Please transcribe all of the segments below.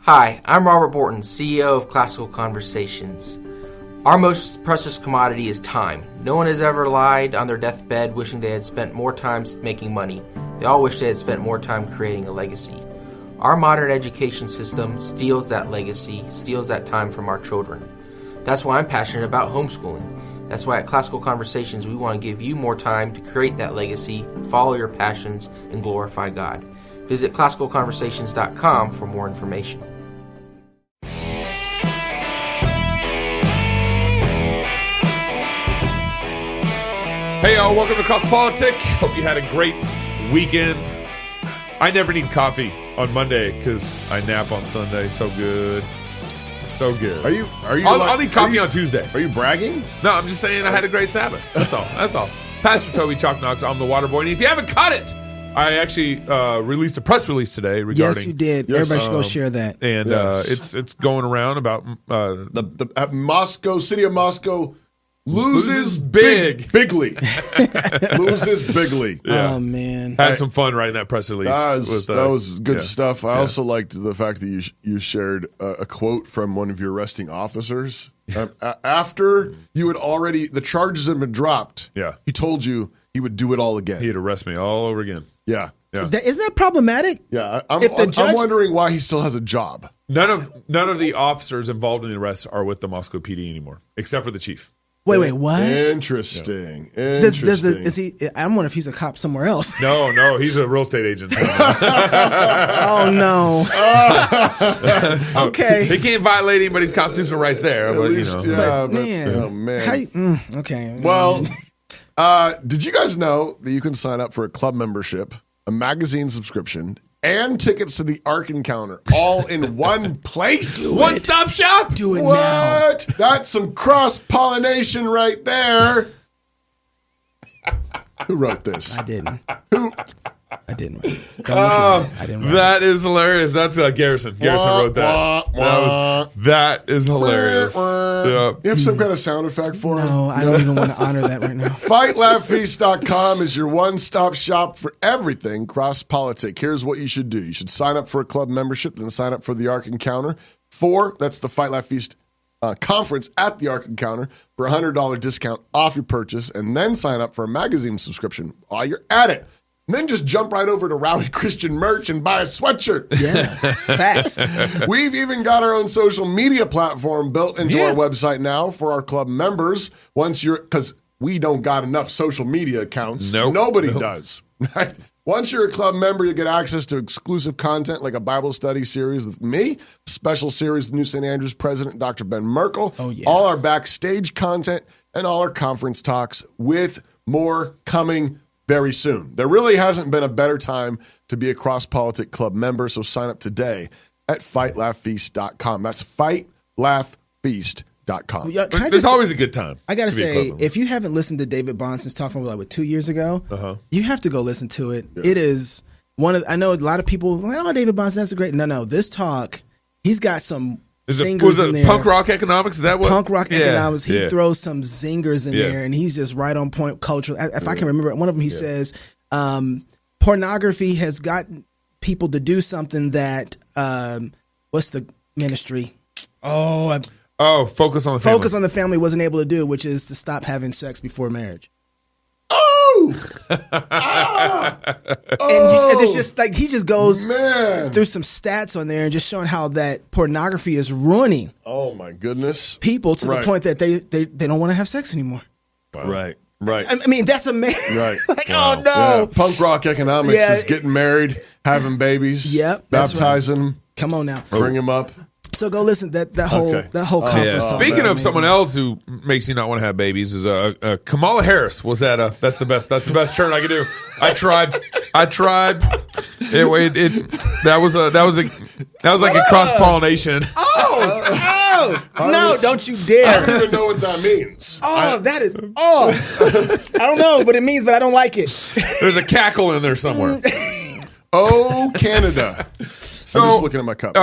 Hi, I'm Robert Borton, CEO of Classical Conversations. Our most precious commodity is time. No one has ever lied on their deathbed wishing they had spent more time making money. They all wish they had spent more time creating a legacy. Our modern education system steals that legacy, steals that time from our children. That's why I'm passionate about homeschooling. That's why at Classical Conversations we want to give you more time to create that legacy, follow your passions, and glorify God. Visit classicalconversations.com for more information. Hey y'all, welcome to Cross Politic. Hope you had a great weekend. I never need coffee on Monday because I nap on Sunday. So good. So good. Are you I'll need coffee on Tuesday. Are you bragging? No, I'm just saying I had a great Sabbath. That's all. That's all. Pastor Toby Chalk Knox, I'm the water boy. And if you haven't caught it, I actually released a press release today regarding. Yes, you did. Yes. Everybody should go share that. And yes. It's going around about the Moscow, city of Moscow loses bigly. Loses bigly. Yeah. Oh man, had some fun writing that press release. That was good stuff. I also liked the fact that you shared a quote from one of your arresting officers after you had already the charges had been dropped. Yeah, he told you he would do it all again. He'd arrest me all over again. Yeah. Isn't that problematic? Yeah, I'm wondering why he still has a job. None of the officers involved in the arrest are with the Moscow PD anymore, except for the chief. Wait, what? Interesting. Yeah. Is he? I wonder if he's a cop somewhere else. No, he's a real estate agent. Oh no. Okay. He can't violate anybody's constitutional rights there, At but least, you know. Man. Oh man. Okay. Well, did you guys know that you can sign up for a club membership, a magazine subscription, and tickets to the Ark Encounter all in one place? One-stop shop? Do it what? now. That's some cross-pollination right there. Who wrote this? I didn't. I didn't. I didn't. That is hilarious. That's Garrison. Garrison wrote that. That is hilarious. You have some kind of sound effect for him? No, I don't even want to honor that right now. FightLaughFeast.com is your one-stop shop for everything cross-politic. Here's what you should do. You should sign up for a club membership, then sign up for the Ark Encounter. That's the Fight Laugh Feast conference at the Ark Encounter for a $100 discount off your purchase, and then sign up for a magazine subscription while you're at it. And then just jump right over to Rowdy Christian Merch and buy a sweatshirt. Yeah, facts. We've even got our own social media platform built into our website now for our club members. Because we don't got enough social media accounts. Nobody does. Right? Once you're a club member, you get access to exclusive content like a Bible study series with me, a special series with New St. Andrews President Dr. Ben Merkel, all our backstage content, and all our conference talks with more coming very soon. There really hasn't been a better time to be a Cross-Politic Club member, so sign up today at FightLaughFeast.com. That's FightLaughFeast.com. There's always a good time. I got to say, if you haven't listened to David Bonson's talk from 2 years ago, you have to go listen to it. Yeah. It is I know a lot of people are like, oh, David Bonson, that's a great. No, this talk, he's got some zingers was it in there. Punk rock economics? Is that what? Punk rock economics. He throws some zingers in there, and he's just right on point culturally. If I can remember, one of them he says, pornography has gotten people to do something that, what's the ministry? Focus on the family. Focus on the family wasn't able to do, which is to stop having sex before marriage. And it's just like he just goes through some stats on there and just showing how that pornography is ruining. Oh my goodness, people to the point that they don't want to have sex anymore. Wow. Right. I mean, that's amazing. Right. Oh no, yeah. Punk rock economics is getting married, having babies, baptizing them. Come on now, bring them up. So go listen to that whole conference. Speaking of someone else who makes you not want to have babies is Kamala Harris. Was that that's the best turn I could do. I tried. That was like a cross pollination. No! Don't you dare! I don't even know what that means. I don't know what it means, but I don't like it. There's a cackle in there somewhere. Oh, Canada! So, I'm just looking at my cup.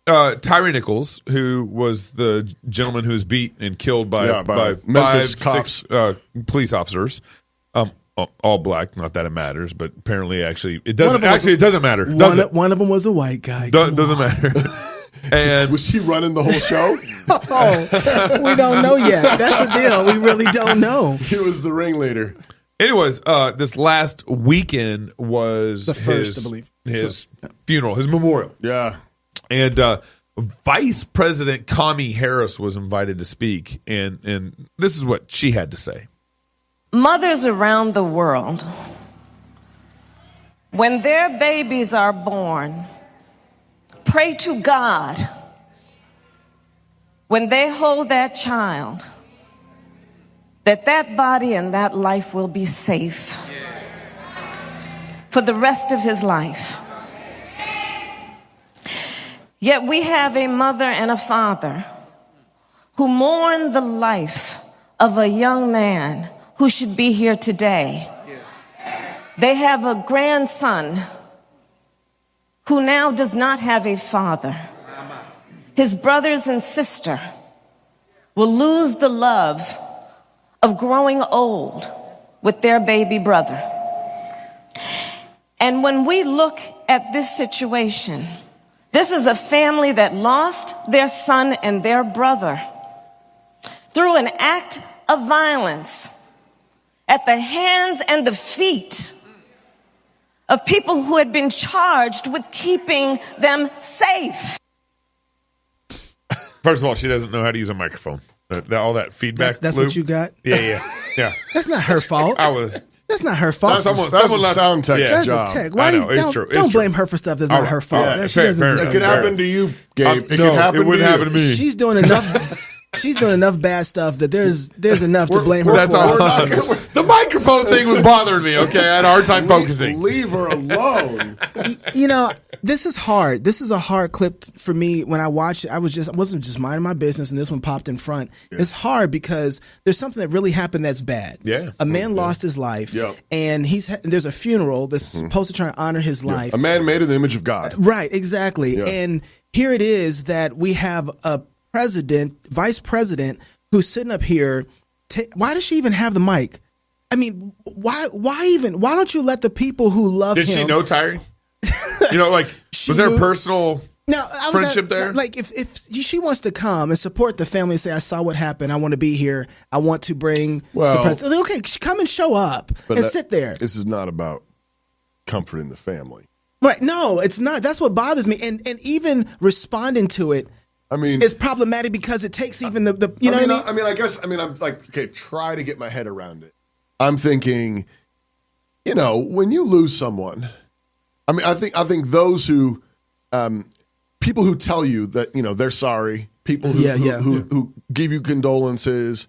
Tyre Nichols, who was the gentleman who was beat and killed by Memphis 5-6 police officers, all black. Not that it matters, but apparently, it doesn't. It doesn't matter. One of them was a white guy. Doesn't matter. And was she running the whole show? We don't know yet. That's the deal. We really don't know. He was the ringleader. Anyways, this last weekend was the first, I believe, his funeral, his memorial. Yeah. And Vice President Kamala Harris was invited to speak, and this is what she had to say. Mothers around the world, when their babies are born, pray to God when they hold that child that that body and that life will be safe for the rest of his life. Yet we have a mother and a father who mourn the life of a young man who should be here today. They have a grandson who now does not have a father. His brothers and sister will lose the love of growing old with their baby brother. And when we look at this situation, this is a family that lost their son and their brother through an act of violence at the hands and the feet of people who had been charged with keeping them safe. First of all, she doesn't know how to use a microphone. All that feedback. That's loop. what you got? Yeah. That's not her fault. That's not her fault. That's a sound tech's That's job. a tech. Why it's true. Don't blame her for stuff that's not her fault. Yeah, She doesn't It deserve could happen to you, Gabe. It could happen it wouldn't to you. happen to me. She's doing enough. She's doing enough bad stuff that there's enough to blame her That's for. all. The microphone thing was bothering me. Okay, I had a hard time focusing. Leave her alone. You know, this is hard. This is a hard clip for me. When I watched it, I wasn't just minding my business, and this one popped in front. Yeah. It's hard because there's something that really happened that's bad. Yeah, a man lost his life, and there's a funeral that's supposed to try and honor his life. A man made in the image of God. Right, exactly. Yeah. And here it is that we have a vice president, who's sitting up here. Why does she even have the mic? I mean, why don't you let the people who love him? Did she know Tyre? Was there a personal friendship there? Like, if she wants to come and support the family and say, I saw what happened, I want to be here, I want to bring some okay, come and show up and sit there. This is not about comforting the family. Right. No, it's not. That's what bothers me. And even responding to it, I mean, it's problematic because it takes even the you know what I mean? I'm like, okay, try to get my head around it. I'm thinking, when you lose someone, I think those who, people who tell you that, they're sorry, people who give you condolences.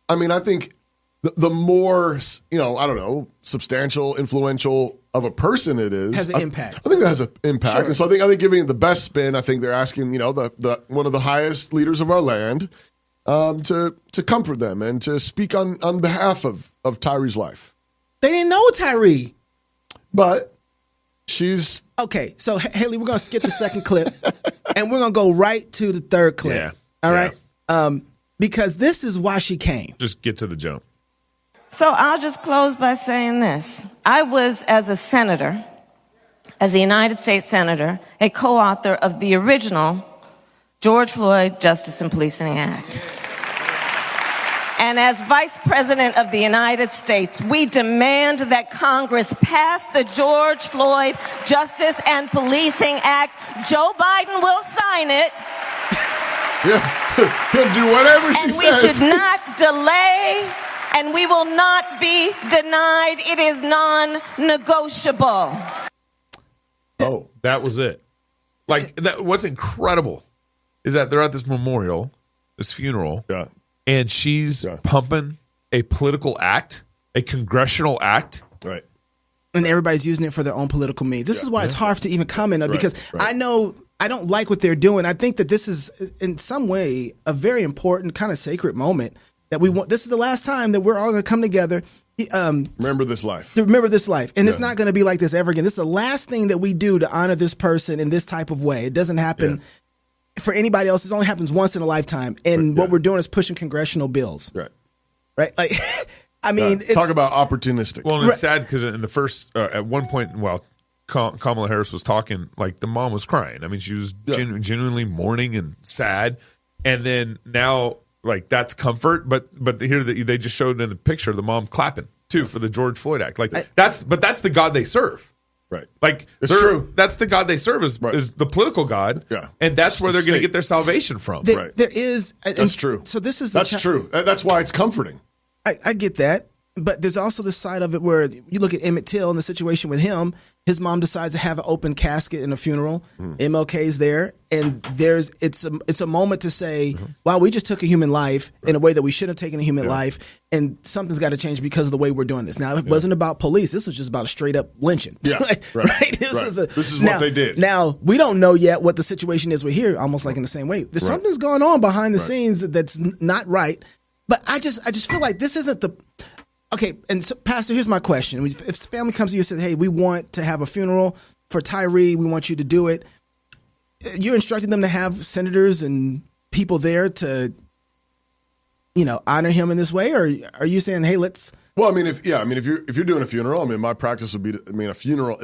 I mean, I think the more, I don't know, substantial, influential of a person it is, has an impact. I think that has an impact. Sure. And so I think giving it the best spin, I think they're asking, the one of the highest leaders of our land to comfort them and to speak on behalf of Tyre's life. They didn't know Tyre. But she's... Okay, so Haley, we're going to skip the second clip and we're going to go right to the third clip. Yeah. All right? Because this is why she came. Just get to the jump. So I'll just close by saying this. I was, as a United States Senator, a co-author of the original George Floyd Justice and Policing Act. And as Vice President of the United States, we demand that Congress pass the George Floyd Justice and Policing Act. Joe Biden will sign it. Yeah, he'll do whatever she says. And we should not delay, and we will not be denied. It is non-negotiable. Oh, that was it. What's incredible is that they're at this memorial, this funeral, and she's pumping a political act, a congressional act. Right. And everybody's using it for their own political means. This is why it's hard to even comment on because I know I don't like what they're doing. I think that this is in some way a very important kind of sacred moment that we want. This is the last time that we're all going to come together. Remember this life. Remember this life. And it's not going to be like this ever again. This is the last thing that we do to honor this person in this type of way. It doesn't happen for anybody else. It only happens once in a lifetime. And what we're doing is pushing congressional bills. Right? Like, I mean, talk about opportunistic. Well, and it's sad because in the first, at one point, a Kamala Harris was talking, like the mom was crying. I mean, she was genuinely mourning and sad. And then now, like that's comfort. But here they just showed in the picture the mom clapping too for the George Floyd Act. Like that's the God they serve. Right. Like it's true. That's the God they serve is the political God. Yeah. And that's where they're going to get their salvation from. Right. There is. That's true. So this is that's true. That's why it's comforting. I get that. But there's also the side of it where you look at Emmett Till and the situation with him. His mom decides to have an open casket in a funeral. MLK's there, and it's a moment to say, "Wow, we just took a human life in a way that we shouldn't have taken a human life, and something's got to change because of the way we're doing this." Now, it wasn't about police. This was just about a straight up lynching. Yeah, right. This is what they did. Now we don't know yet what the situation is. We're here, almost like in the same way. There's something's going on behind the scenes that's not right. But I just feel like this isn't the. Okay, and so, Pastor, here's my question. If family comes to you and says, hey, we want to have a funeral for Tyre, we want you to do it, you're instructing them to have senators and people there to, honor him in this way? Or are you saying, hey, let's... Well, if you're doing a funeral, my practice would be, a funeral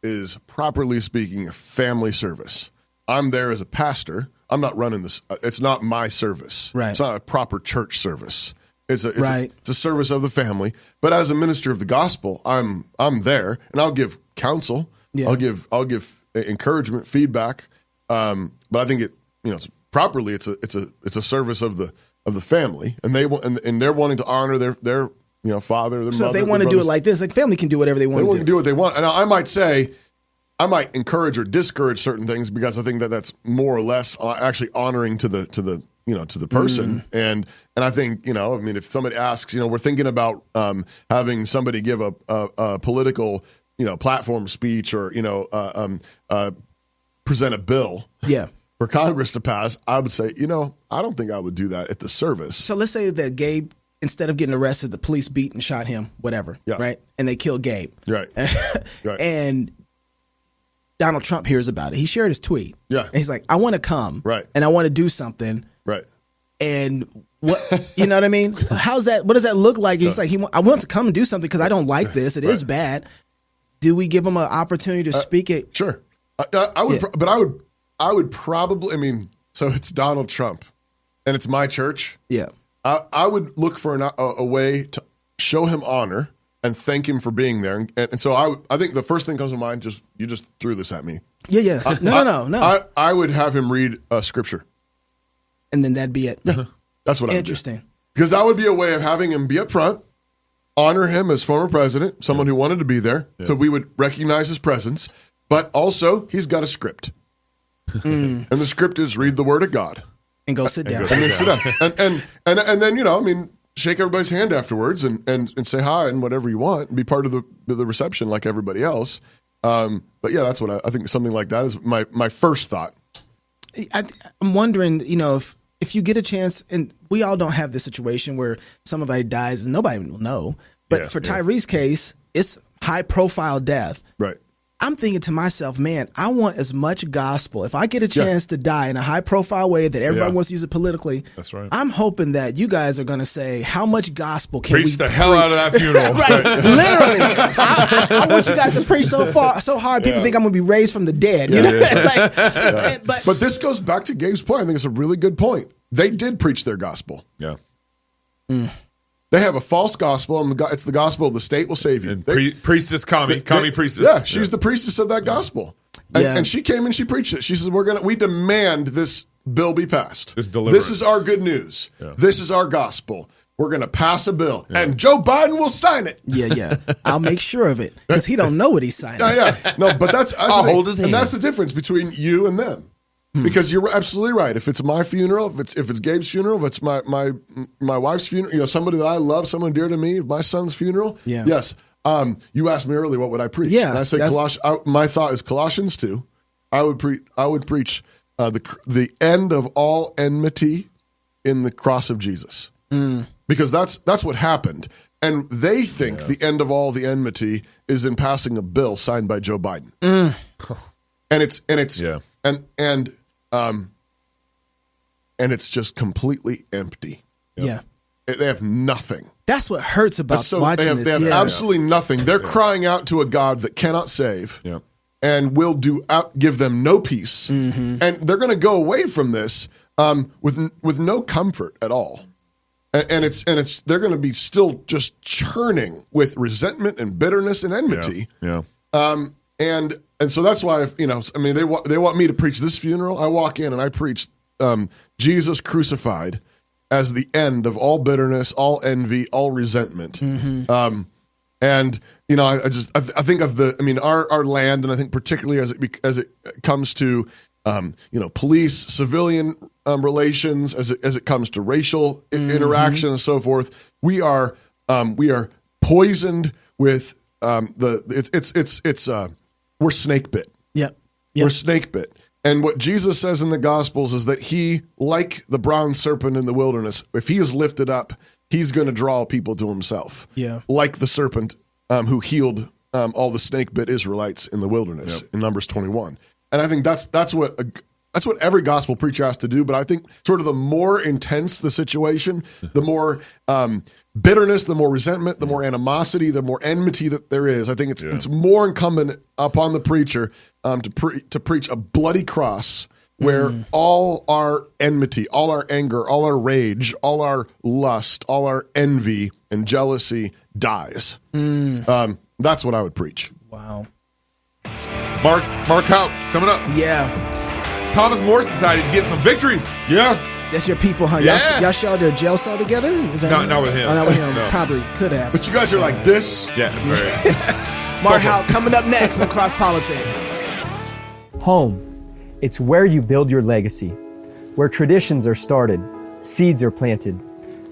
is properly speaking a family service. I'm there as a pastor. I'm not running this. It's not my service. Right. It's not a proper church service. It's a service of the family. But as a minister of the gospel, I'm there, and I'll give counsel. Yeah. I'll give encouragement, feedback. But I think it's properly. It's a service of the family, and they're wanting to honor their father, their so mother. So if they want to do it like this, like family can do whatever they want to do. They can do what they want, and I might encourage or discourage certain things because I think that's more or less actually honoring to the person. And I think, if somebody asks, we're thinking about having somebody give a political, platform speech or, present a bill for Congress to pass, I would say, I don't think I would do that at the service. So let's say that Gabe, instead of getting arrested, the police beat and shot him, whatever, right? And they killed Gabe. Right. Right. And Donald Trump hears about it. He shared his tweet. Yeah. And he's like, I want to come. Right. And I want to do something. Right. And what, you know what I mean? How's that? What does that look like? He's like, I want to come and do something because I don't like this. It is bad. Do we give him an opportunity to speak it? Sure. I would, but I would probably, so it's Donald Trump and it's my church. Yeah. I would look for a way to show him honor and thank him for being there. And so I think the first thing comes to mind, you just threw this at me. Yeah. No. I would have him read scripture. And then that'd be it. That's what I would do. Interesting. Because that would be a way of having him be up front, honor him as former president, someone who wanted to be there, so we would recognize his presence. But also, he's got a script. And the script is read the word of God. And go sit down. And then sit down. And then, shake everybody's hand afterwards and say hi and whatever you want and be part of the reception like everybody else. But yeah, that's what I think something like that is my first thought. I'm wondering, if you get a chance, and we all don't have this situation where somebody dies and nobody will know. But for Tyre's case, it's high profile death. Right. I'm thinking to myself, man, I want as much gospel. If I get a chance to die in a high profile way that everybody wants to use it politically, that's right. I'm hoping that you guys are going to say, how much gospel can preach the hell out of that funeral? Right. Literally. I want you guys to preach so hard, people think I'm going to be raised from the dead. You know? But this goes back to Gabe's point. I think it's a really good point. They did preach their gospel. Yeah. They have a false gospel, and it's the gospel of the state will save you. And priestess, commie priestess. Yeah, she's the priestess of that gospel. And she came and she preached it. She says, we demand this bill be passed. This is our good news. Yeah. This is our gospel. We're going to pass a bill, and Joe Biden will sign it. Yeah. I'll make sure of it, because he don't know what he's signing. No, but I'll hold his hand. And that's the difference between you and them. Because you're absolutely right. If it's my funeral, if it's Gabe's funeral, if it's my wife's funeral, somebody that I love, someone dear to me, my son's funeral, yes. You asked me earlier, what would I preach? Yeah, and I said my thought is Colossians 2. I would preach the end of all enmity in the cross of Jesus, because that's what happened, and they think the end of all the enmity is in passing a bill signed by Joe Biden, and it's just completely empty. Yeah. They have nothing. That's what hurts about watching this. They have absolutely nothing. They're crying out to a God that cannot save. Yeah. and will give them no peace. And they're going to go away from this with no comfort at all. And they're going to be still just churning with resentment and bitterness and enmity. Yeah. And so that's why, they want me to preach this funeral. I walk in and I preach Jesus crucified as the end of all bitterness, all envy, all resentment. I think of our land, and I think particularly as it comes to police, civilian relations, as it comes to racial interaction and so forth, we are poisoned with we're snake bit. Yep. We're snake bit. And what Jesus says in the Gospels is that he, like the bronze serpent in the wilderness, if he is lifted up, he's going to draw people to himself. Yeah. Like the serpent who healed all the snake bit Israelites in the wilderness in Numbers 21. And I think that's what every gospel preacher has to do. But I think sort of the more intense the situation, the more bitterness, the more resentment, the more animosity, the more enmity that there is. I think it's more incumbent upon the preacher to preach a bloody cross where all our enmity, all our anger, all our rage, all our lust, all our envy and jealousy dies. That's what I would preach. Wow. Mark Houck coming up. Yeah. Thomas More Society is getting some victories. Yeah. That's your people, huh? Yeah. Y'all shared a jail cell together? Is that not with him. Oh, not with him. No. Probably could have. But you guys are like this. Yeah. Mark Houck coming up next on Cross Politics. Home. It's where you build your legacy, where traditions are started, seeds are planted,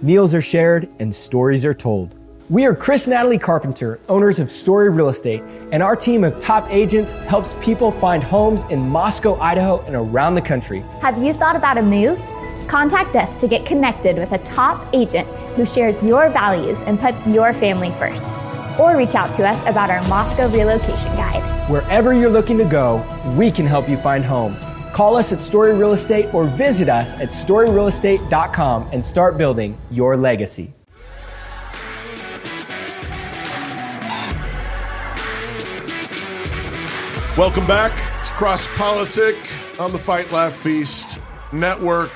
meals are shared, and stories are told. We are Chris and Natalie Carpenter, owners of Story Real Estate, and our team of top agents helps people find homes in Moscow, Idaho, and around the country. Have you thought about a move? Contact us to get connected with a top agent who shares your values and puts your family first. Or reach out to us about our Moscow relocation guide. Wherever you're looking to go, we can help you find home. Call us at Story Real Estate or visit us at storyrealestate.com and start building your legacy. Welcome back to Cross Politic on the Fight Laugh Feast Network.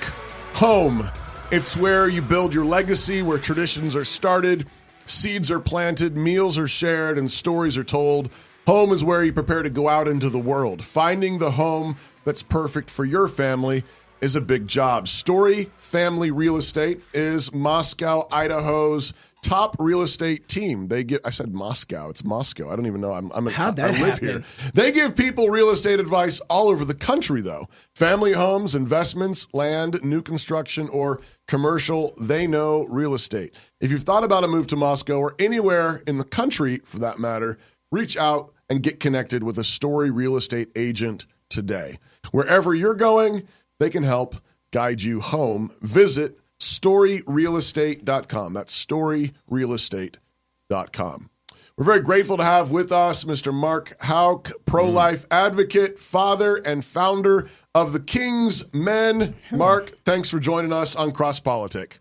Home. It's where you build your legacy, where traditions are started, seeds are planted, meals are shared, and stories are told. Home is where you prepare to go out into the world. Finding the home that's perfect for your family is a big job. Story Family Real Estate is Moscow, Idaho's top real estate team. I said Moscow. It's Moscow. I don't even know. How'd that I live happen? here. They give people real estate advice all over the country, though. Family homes, investments, land, new construction, or commercial. They know real estate. If you've thought about a move to Moscow or anywhere in the country, for that matter, reach out and get connected with a Story real estate agent today. Wherever you're going, they can help guide you home. Visit StoryRealEstate.com. That's StoryRealEstate.com. We're very grateful to have with us Mr. Mark Houck, pro-life advocate, father, and founder of the King's Men. Mark, thanks for joining us on Cross Politic.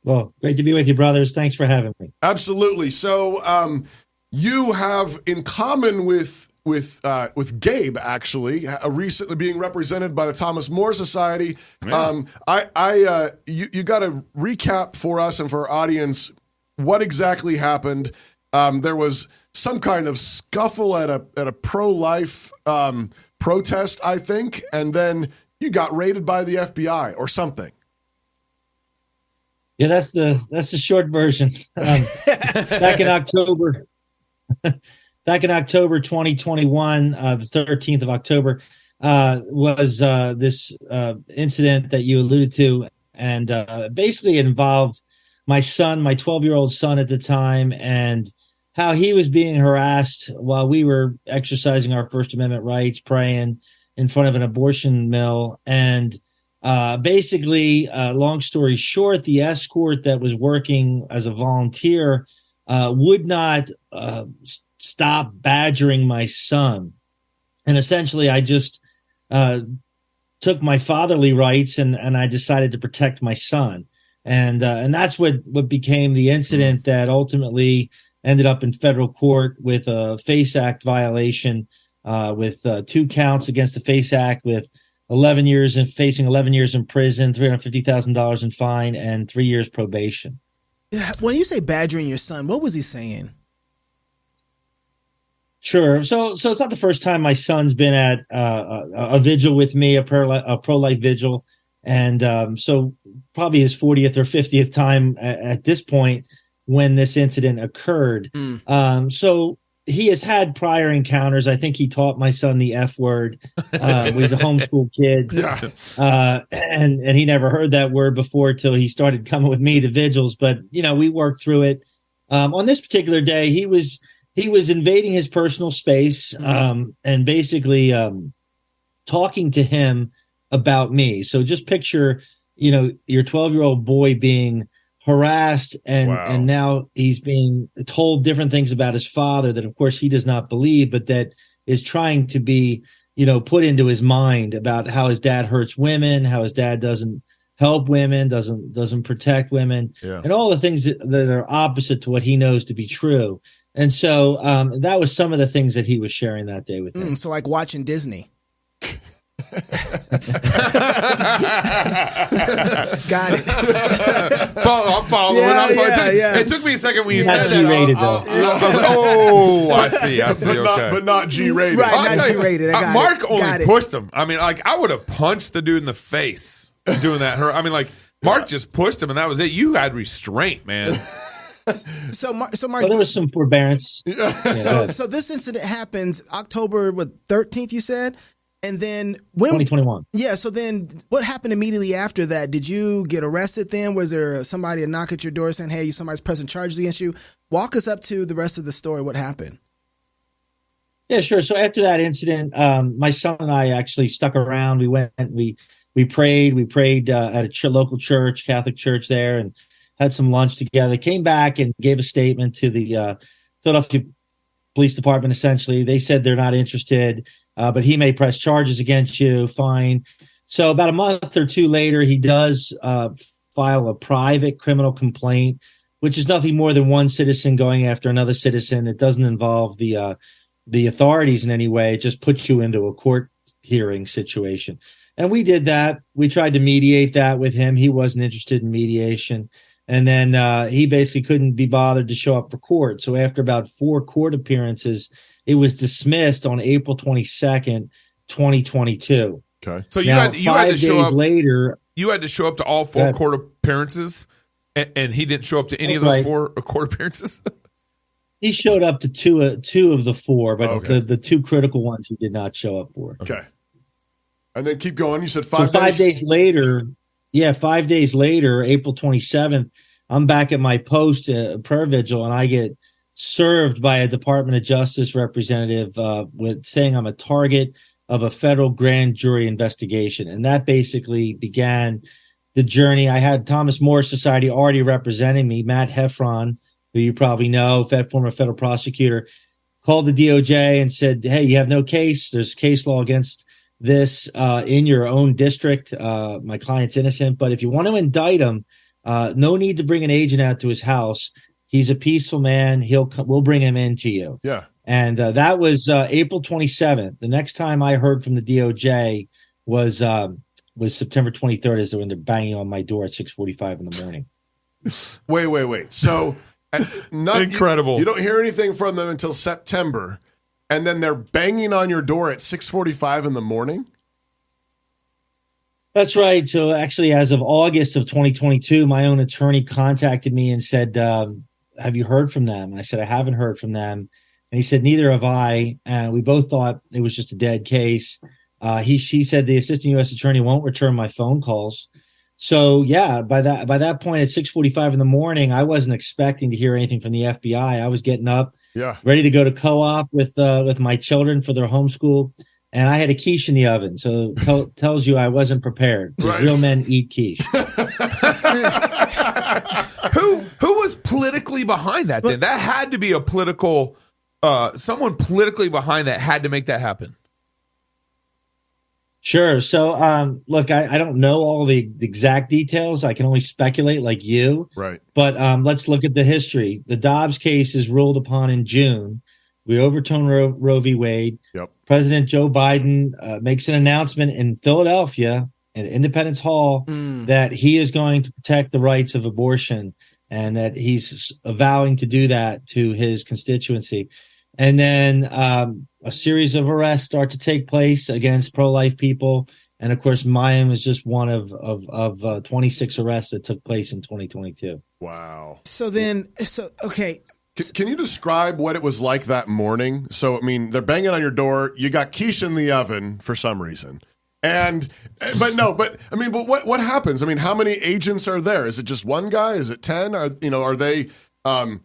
Well, great to be with you, brothers. Thanks for having me. Absolutely. So you have in common with Gabe, actually, recently being represented by the Thomas More Society. Yeah. You got to recap for us and for our audience what exactly happened. There was some kind of scuffle at a pro-life protest, I think, and then you got raided by the FBI or something. Yeah, that's the short version. Back in October. Back in October 2021, the 13th of October, was this incident that you alluded to. And basically it involved my son, my 12-year-old son at the time, and how he was being harassed while we were exercising our First Amendment rights, praying in front of an abortion mill. And basically, long story short, the escort that was working as a volunteer would not stop badgering my son. And essentially I just took my fatherly rights and I decided to protect my son. And that's what became the incident that ultimately ended up in federal court with a FACE Act violation, with 2 counts against the FACE Act, with 11 years and facing 11 years in prison, $350,000 in fine, and 3 years probation. When you say badgering your son, what was he saying? Sure. So it's not the first time my son's been at a vigil with me, a pro-life vigil. And so probably his 40th or 50th time at this point when this incident occurred. So he has had prior encounters. I think he taught my son the F word. He's a homeschool kid. And he never heard that word before till he started coming with me to vigils. But, we worked through it. On this particular day, he was invading his personal space and basically talking to him about me. So just picture, your 12-year-old boy being harassed and now he's being told different things about his father that, of course, he does not believe, but that is trying to be, put into his mind about how his dad hurts women, how his dad doesn't help women, doesn't protect women, and all the things that are opposite to what he knows to be true. And so that was some of the things that he was sharing that day with me. So like watching Disney. Got it. I'm following. It took me a second when you said that. G-rated, though. I see. But not G-rated. Right, not G-rated. Mark only pushed him. I mean, I would have punched the dude in the face doing that. Mark just pushed him, and that was it. You had restraint, man. So Mark, there was some forbearance. So this incident happened October 13th, you said, and then when 2021. Yeah. So then, what happened immediately after that? Did you get arrested? Then was there somebody a knock at your door saying, "Hey, somebody's pressing charges against you"? Walk us up to the rest of the story. What happened? Yeah, sure. So after that incident, my son and I actually stuck around. We went. We prayed. We prayed at a local church, Catholic church there, and had some lunch together, came back and gave a statement to the Philadelphia Police Department. Essentially, they said they're not interested, but he may press charges against you. Fine. So about a month or two later, he does file a private criminal complaint, which is nothing more than one citizen going after another citizen. It doesn't involve the authorities in any way. It just puts you into a court hearing situation. And we did that. We tried to mediate that with him. He wasn't interested in mediation. And then he basically couldn't be bothered to show up for court. So after about 4 court appearances, it was dismissed on April 22nd, 2022. Okay. So you had to show up later. You had to show up to all 4 court appearances, and he didn't show up to any of those 4 court appearances? He showed up to two of the 4, but the 2 critical ones he did not show up for. Okay. And then keep going. You said 5 days. 5 days later. Yeah, 5 days later, April 27th, I'm back at my post prayer vigil, and I get served by a Department of Justice representative with saying I'm a target of a federal grand jury investigation. And that basically began the journey. I had Thomas More Society already representing me. Matt Heffron, who you probably know, former federal prosecutor, called the DOJ and said, hey, you have no case. There's case law against this in your own district. My client's innocent, but if you want to indict him, no need to bring an agent out to his house. He's a peaceful man. We'll bring him in to you. Yeah. And that was April 27th. The next time I heard from the DOJ was September 23rd, as when they're banging on my door at 6:45 in the morning. Wait. So incredible. You don't hear anything from them until September. And then they're banging on your door at 6:45 in the morning? That's right. So actually, as of August of 2022, my own attorney contacted me and said, have you heard from them? And I said, I haven't heard from them. And he said, neither have I. And we both thought it was just a dead case. She said the assistant U.S. attorney won't return my phone calls. So yeah, by that point at 6:45 in the morning, I wasn't expecting to hear anything from the FBI. I was getting up, ready to go to co-op with my children for their homeschool, and I had a quiche in the oven. So tells you I wasn't prepared. Right. Real men eat quiche. Who was politically behind that? Then that had to be a political. Someone politically behind that had to make that happen. Sure. So, look, I don't know all the exact details. I can only speculate like you. Right. But let's look at the history. The Dobbs case is ruled upon in June. We overturned Roe v. Wade. Yep. President Joe Biden makes an announcement in Philadelphia at Independence Hall that he is going to protect the rights of abortion and that he's vowing to do that to his constituency. And then a series of arrests start to take place against pro-life people. And of course, mine was just one of 26 arrests that took place in 2022. Wow. Okay. Can you describe what it was like that morning? So, I mean, they're banging on your door. You got quiche in the oven for some reason. But what happens? I mean, how many agents are there? Is it just one guy? Is it 10? Are they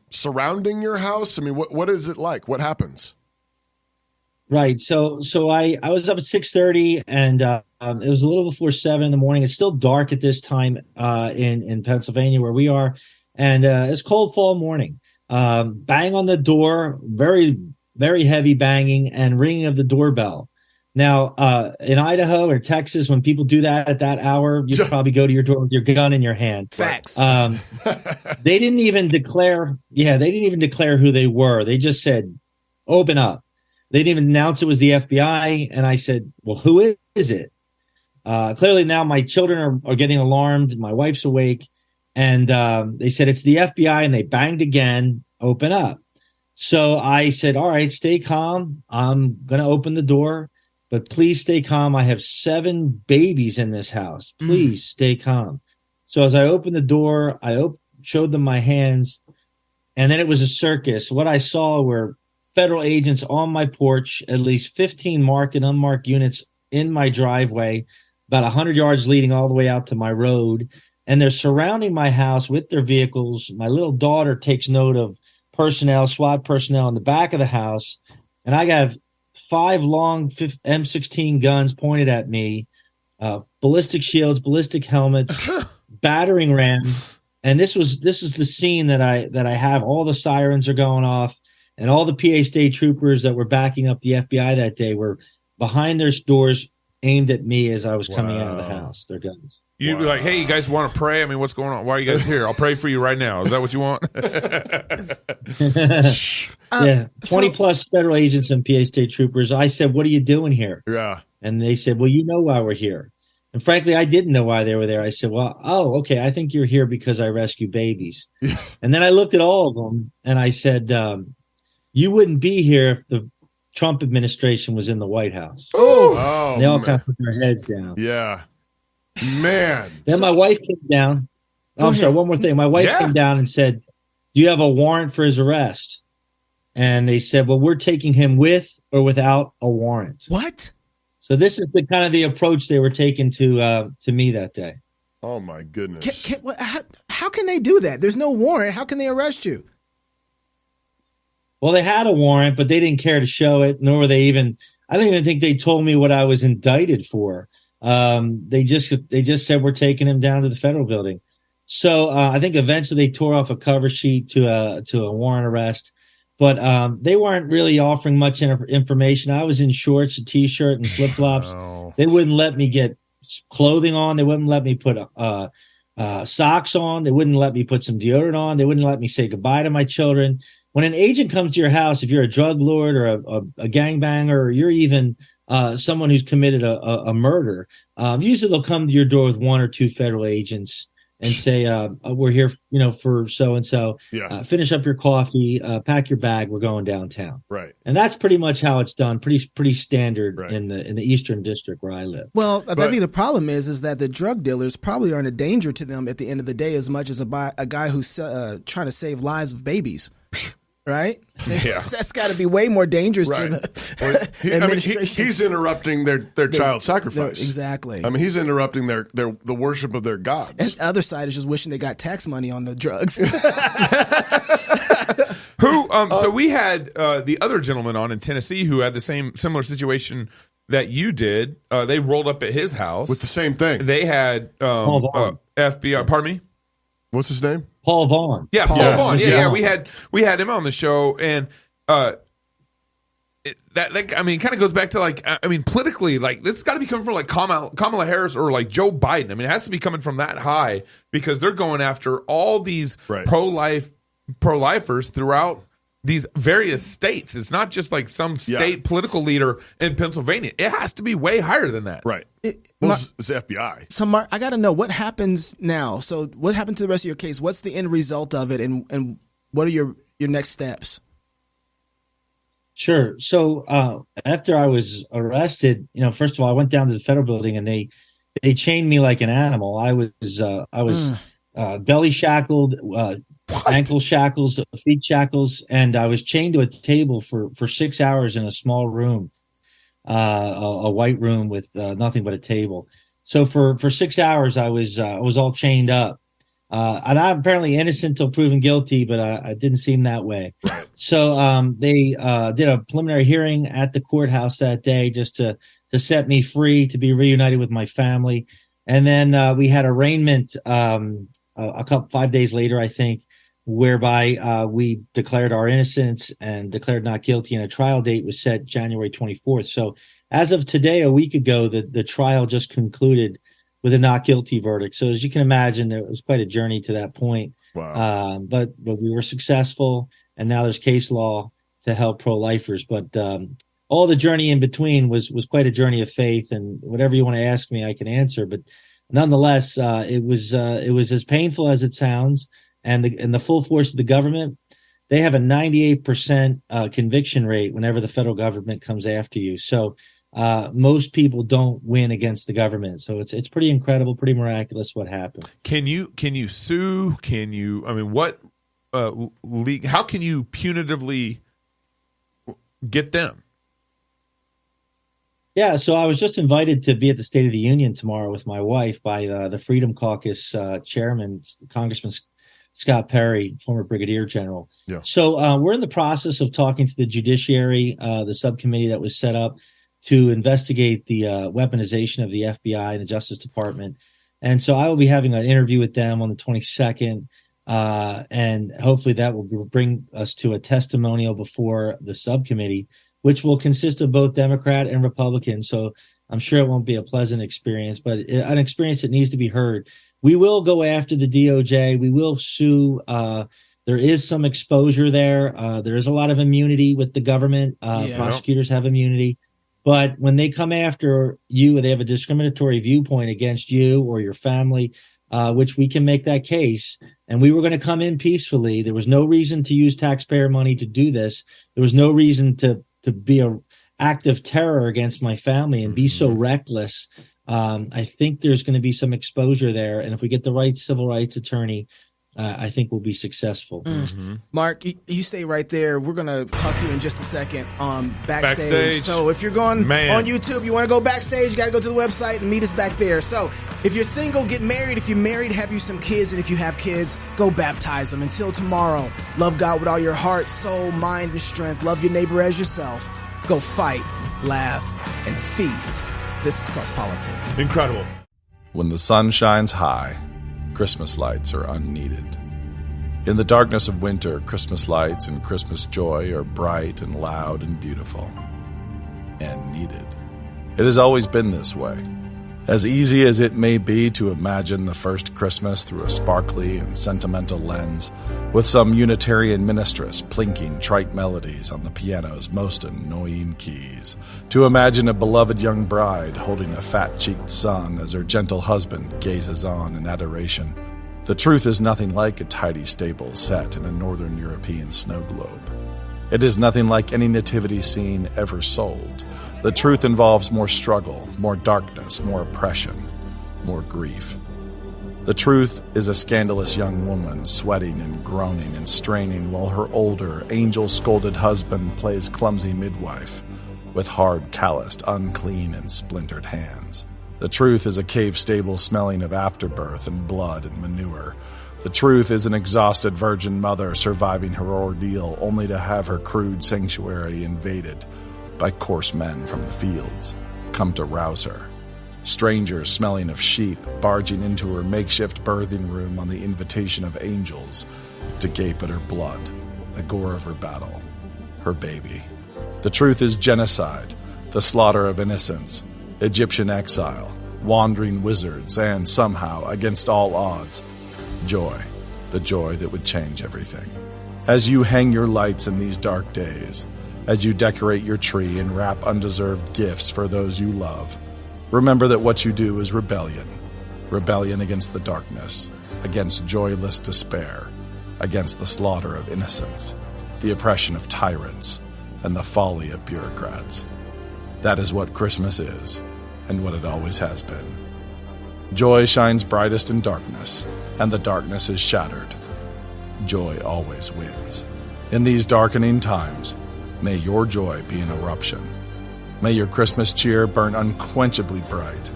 surrounding your house? I mean, what is it like? What happens? Right. So I was up at 6:30 and it was a little before 7 in the morning. It's still dark at this time in Pennsylvania where we are. And it's cold fall morning. Bang on the door, very, very heavy banging and ringing of the doorbell. Now, in Idaho or Texas, when people do that at that hour, you probably go to your door with your gun in your hand. Facts. They didn't even declare who they were. They just said, open up. They didn't even announce it was the FBI. And I said, well, who is it? Clearly now my children are getting alarmed. My wife's awake. And they said, it's the FBI. And they banged again, open up. So I said, all right, stay calm. I'm going to open the door. But please stay calm. I have 7 babies in this house. Please stay calm. So as I opened the door, I showed them my hands, and then it was a circus. What I saw were federal agents on my porch, at least 15 marked and unmarked units in my driveway, about 100 yards leading all the way out to my road. And they're surrounding my house with their vehicles. My little daughter takes note of SWAT personnel in the back of the house. And I have 5 long M16 guns pointed at me, ballistic shields, ballistic helmets, battering rams. And this is the scene that I have. All the sirens are going off, and all the PA state troopers that were backing up the FBI that day were behind their doors, aimed at me as I was coming out of the house. Their guns. You'd be like, hey, you guys want to pray? I mean, what's going on? Why are you guys here? I'll pray for you right now. Is that what you want? Yeah, 20 plus federal agents and PA state troopers. I said, what are you doing here? Yeah. And they said, well, you know why we're here. And frankly, I didn't know why they were there. I said, well, okay, I think you're here because I rescue babies. And then I looked at all of them and I said, you wouldn't be here if the Trump administration was in the White House. Oh, they all kind of put their heads down. Yeah. Man. Then my wife came down. Sorry, one more thing. My wife came down and said, do you have a warrant for his arrest? And they said, well, we're taking him with or without a warrant. What? So this is the kind of the approach they were taking to me that day. Oh, my goodness. How can they do that? There's no warrant. How can they arrest you? Well, they had a warrant, but they didn't care to show it, nor were they even – I don't even think they told me what I was indicted for. They just said we're taking him down to the federal building. So I think eventually they tore off a cover sheet to a warrant arrest, but they weren't really offering much information. I was in shorts, a T-shirt, and flip flops. Oh. They wouldn't let me get clothing on. They wouldn't let me put socks on. They wouldn't let me put some deodorant on. They wouldn't let me say goodbye to my children. When an agent comes to your house, if you're a drug lord or a gangbanger, or you're even someone who's committed a murder, usually they'll come to your door with 1 or 2 federal agents and say, we're here, for so-and-so. Yeah. Finish up your coffee, pack your bag. We're going downtown. Right. And that's pretty much how it's done. Pretty standard in the Eastern District where I live. Well, I think the problem is that the drug dealers probably aren't a danger to them at the end of the day as much as a guy who's trying to save lives of babies. Right? Yeah. That's got to be way more dangerous to the administration. He's interrupting their child sacrifice. Exactly. I mean, he's interrupting the worship of their gods. And the other side is just wishing they got tax money on the drugs. So we had the other gentleman on in Tennessee who had the similar situation that you did. They rolled up at his house. With the same thing. They had FBI, pardon me? What's his name? Paul Vaughn. Yeah, Paul Vaughn. Yeah. We had him on the show, and I mean, it kind of goes back to like, I mean, politically, like this has got to be coming from like Kamala Harris or like Joe Biden. I mean, it has to be coming from that high because they're going after all these pro-lifers throughout these various states. It's not just like some state political leader in Pennsylvania. It has to be way higher than that. Right. It's the FBI. So, Mark, I got to know what happens now. So what happened to the rest of your case? What's the end result of it? And what are your next steps? Sure. So after I was arrested, first of all, I went down to the federal building and they chained me like an animal. I was belly shackled, ankle shackles, feet shackles, and I was chained to a table for 6 hours in a small room, a white room with nothing but a table. So for 6 hours, I was all chained up. And I'm apparently innocent till proven guilty, but I didn't seem that way. So they did a preliminary hearing at the courthouse that day just to set me free, to be reunited with my family. And then we had arraignment 5 days later, I think, whereby we declared our innocence and declared not guilty, and a trial date was set January 24th. So as of today, a week ago, the trial just concluded with a not guilty verdict. So as you can imagine, it was quite a journey to that point. Wow. But we were successful, and now there's case law to help pro-lifers. But all the journey in between was quite a journey of faith, and whatever you want to ask me, I can answer. But nonetheless, it was as painful as it sounds. And the full force of the government, they have a 98% conviction rate whenever the federal government comes after you. So most people don't win against the government. So it's pretty incredible, pretty miraculous what happened. Can you sue? What how can you punitively get them? Yeah, so I was just invited to be at the State of the Union tomorrow with my wife by the Freedom Caucus chairman, Congressman Scott Perry, former brigadier general. Yeah. So we're in the process of talking to the judiciary, the subcommittee that was set up to investigate the weaponization of the FBI and the Justice Department. And so I will be having an interview with them on the 22nd, and hopefully that will bring us to a testimonial before the subcommittee, which will consist of both Democrat and Republican. So I'm sure it won't be a pleasant experience, but an experience that needs to be heard. We will go after the DOJ. We will sue. There is some exposure there. There is a lot of immunity with the government. Prosecutors have immunity. But when they come after you, they have a discriminatory viewpoint against you or your family, which we can make that case. And we were going to come in peacefully. There was no reason to use taxpayer money to do this. There was no reason to be an act of terror against my family and be so reckless. I think there's going to be some exposure there. And if we get the right civil rights attorney, I think we'll be successful. Mark, you stay right there. We're going to talk to you in just a second on Backstage. So if you're going on YouTube, you want to go backstage, you got to go to the website and meet us back there. So if you're single, get married. If you're married, have you some kids. And if you have kids, go baptize them. Until tomorrow, love God with all your heart, soul, mind, and strength. Love your neighbor as yourself. Go fight, laugh, and feast. This is Cross Politics. Incredible. When the sun shines high, Christmas lights are unneeded. In the darkness of winter, Christmas lights and Christmas joy are bright and loud and beautiful. And needed. It has always been this way. As easy as it may be to imagine the first Christmas through a sparkly and sentimental lens, with some Unitarian ministress plinking trite melodies on the piano's most annoying keys, to imagine a beloved young bride holding a fat-cheeked son as her gentle husband gazes on in adoration, the truth is nothing like a tidy stable set in a northern European snow globe. It is nothing like any nativity scene ever sold. The truth involves more struggle, more darkness, more oppression, more grief. The truth is a scandalous young woman sweating and groaning and straining while her older, angel-scolded husband plays clumsy midwife with hard, calloused, unclean, and splintered hands. The truth is a cave stable smelling of afterbirth and blood and manure. The truth is an exhausted virgin mother surviving her ordeal only to have her crude sanctuary invaded by coarse men from the fields, come to rouse her. Strangers smelling of sheep barging into her makeshift birthing room on the invitation of angels to gape at her blood, the gore of her battle, her baby. The truth is genocide, the slaughter of innocents, Egyptian exile, wandering wizards, and somehow, against all odds, joy, the joy that would change everything. As you hang your lights in these dark days, as you decorate your tree and wrap undeserved gifts for those you love, remember that what you do is rebellion. Rebellion against the darkness, against joyless despair, against the slaughter of innocents, the oppression of tyrants, and the folly of bureaucrats. That is what Christmas is, and what it always has been. Joy shines brightest in darkness, and the darkness is shattered. Joy always wins. In these darkening times, may your joy be an eruption. May your Christmas cheer burn unquenchably bright.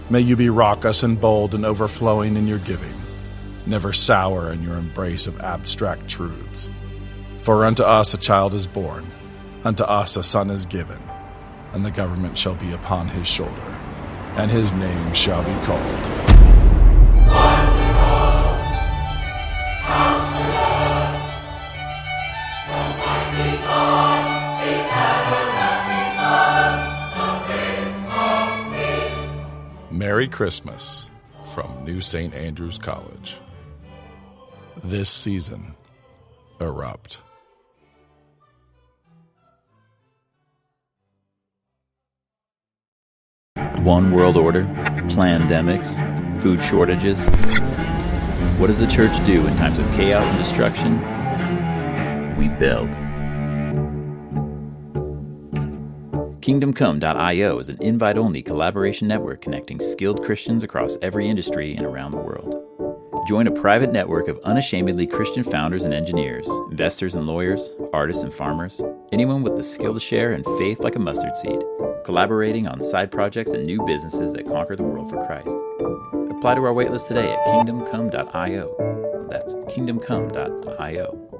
May you be raucous and bold and overflowing in your giving, never sour in your embrace of abstract truths. For unto us a child is born, unto us a son is given, and the government shall be upon his shoulder, and his name shall be called. Merry Christmas from New St. Andrews College. This season, erupt. One world order, plandemics, food shortages. What does the church do in times of chaos and destruction? We build. KingdomCome.io is an invite-only collaboration network connecting skilled Christians across every industry and around the world. Join a private network of unashamedly Christian founders and engineers, investors and lawyers, artists and farmers, anyone with the skill to share and faith like a mustard seed, collaborating on side projects and new businesses that conquer the world for Christ. Apply to our waitlist today at KingdomCome.io. That's KingdomCome.io.